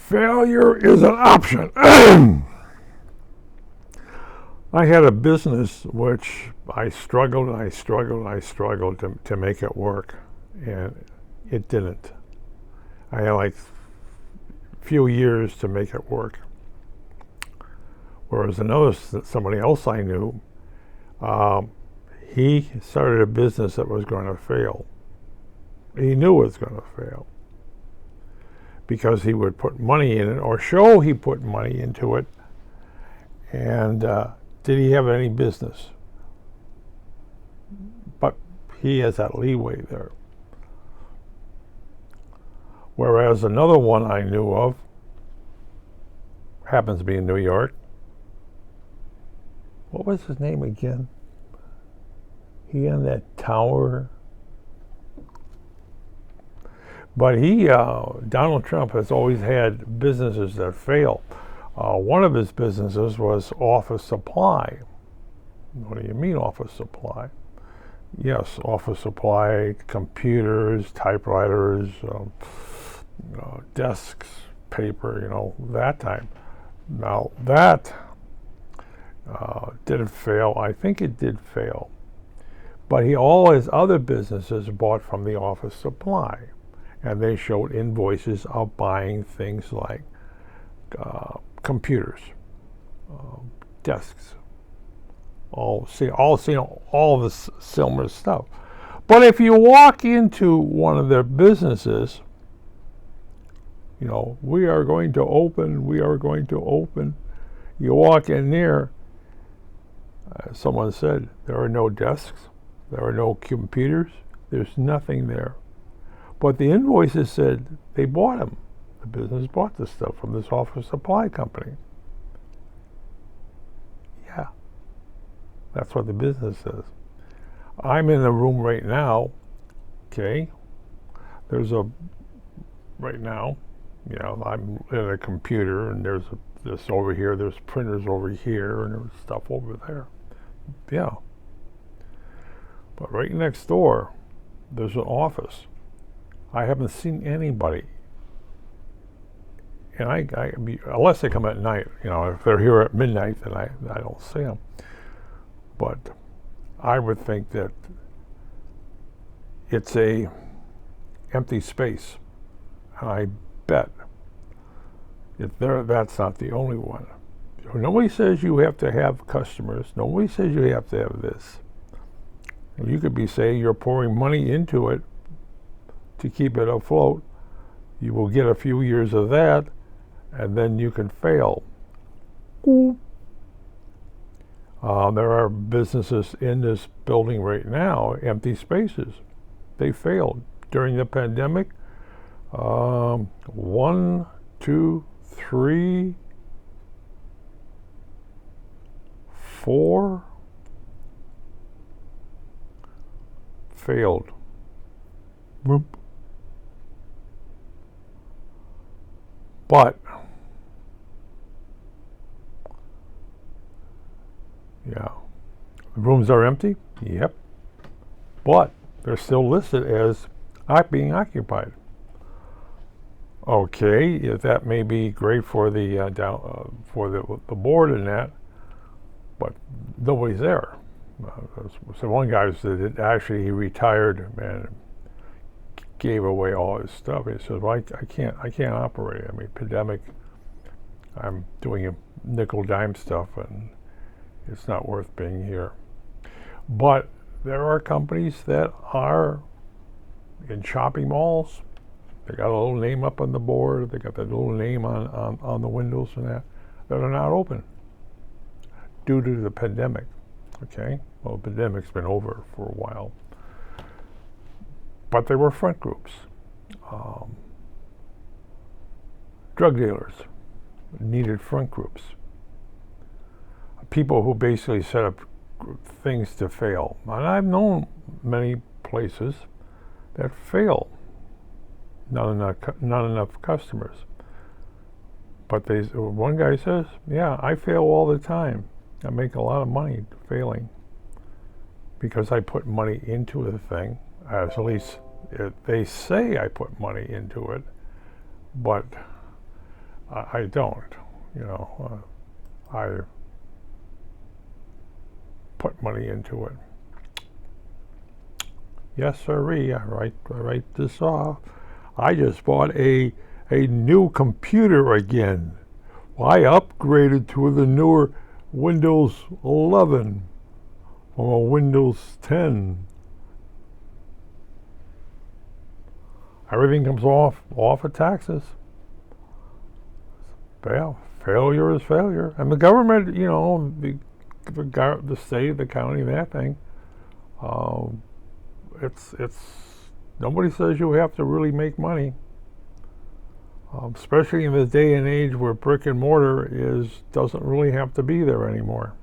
Failure is an option. I had a business which I struggled to make it work, and it didn't. I had like few years to make it work. Whereas somebody else I knew, he started a business that was going to fail. He knew it was going to fail because he would put money in it or show he put money into it. And did he have any business? But he has that leeway there. Whereas another one I knew of happens to be in New York. What was his name again? He in that tower. But Donald Trump has always had businesses that fail. One of his businesses was office supply. What do you mean office supply? Yes, office supply, computers, typewriters, desks, paper, that type. Now that did it fail? I think it did fail. But all his other businesses bought from the office supply. And they showed invoices of buying things like computers, desks, all this similar stuff. But if you walk into one of their businesses, we are going to open. You walk in there, someone said, there are no desks, there are no computers, there's nothing there. But the invoices said they bought them. The business bought this stuff from this office supply company. Yeah, that's what the business says. I'm in the room right now, okay? Right now, I'm in a computer and there's this over here, there's printers over here, and there's stuff over there. Yeah. But right next door, there's an office. I haven't seen anybody. And unless they come at night, if they're here at midnight, then I don't see them. But I would think that it's a empty space. And I bet that's not the only one. Nobody says you have to have customers. Nobody says you have to have this. You could be saying you're pouring money into it to keep it afloat. You will get a few years of that, and then you can fail. There are businesses in this building right now, empty spaces. They failed during the pandemic. 1, 2, 3, 4 failed. But yeah, the rooms are empty. Yep, but they're still listed as being occupied. Okay, that may be great for the board and that, but nobody's there. So one guy said that actually he retired and gave away all his stuff. He says, "Well, I can't operate. I mean, pandemic. I'm doing nickel dime stuff, and it's not worth being here." But there are companies that are in shopping malls. They got a little name up on the board. They got that little name on the windows and that are not open due to the pandemic. Okay, well, the pandemic's been over for a while. But there were front groups. Drug dealers needed front groups. People who basically set up things to fail. And I've known many places that fail. Not enough customers. But one guy says, "Yeah, I fail all the time. I make a lot of money failing because I put money into the thing." At least they say I put money into it, but I don't. You know, I put money into it. Yes, sirree. I write this off. I just bought a new computer again. Well, I upgraded to the newer Windows 11 from a Windows 10. Everything comes off of taxes. Failure is failure, and the government, you know, the state, the county, that thing. It's nobody says you have to really make money, especially in the day and age where brick and mortar doesn't really have to be there anymore.